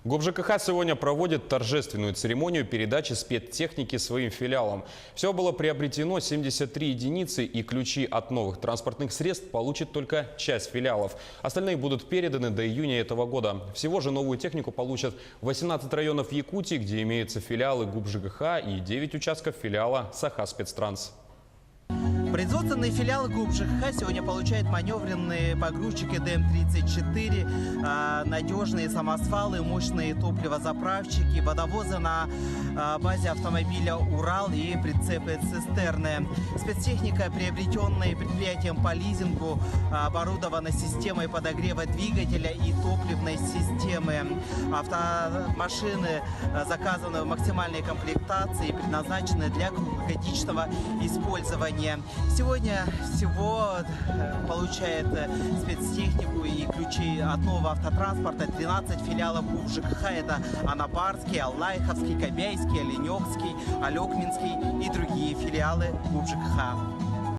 ГУП ЖКХ сегодня проводит торжественную церемонию передачи спецтехники своим филиалам. Всего было приобретено 73 единицы, и ключи от новых транспортных средств получит только часть филиалов. Остальные будут переданы до июня этого года. Всего же новую технику получат 18 районов Якутии, где имеются филиалы ГУП ЖКХ, и 9 участков филиала Саха-Спецтранс. Производственные филиалы ГУП ЖКХ сегодня получают маневренные погрузчики ДМ-34, надежные самосвалы, мощные топливозаправщики, водовозы на базе автомобиля «Урал» и прицепы-цистерны. Спецтехника, приобретенная предприятием по лизингу, оборудована системой подогрева двигателя и топливной системы. Автомашины заказаны в максимальной комплектации и предназначены для круглогодичного использования. Сегодня всего получает спецтехнику и ключи от нового автотранспорта 13 филиалов ГУП ЖКХ. Это Анапарский, Аллайховский, Кобяйский, Оленёвский, Алекминский и другие филиалы ГУП ЖКХ.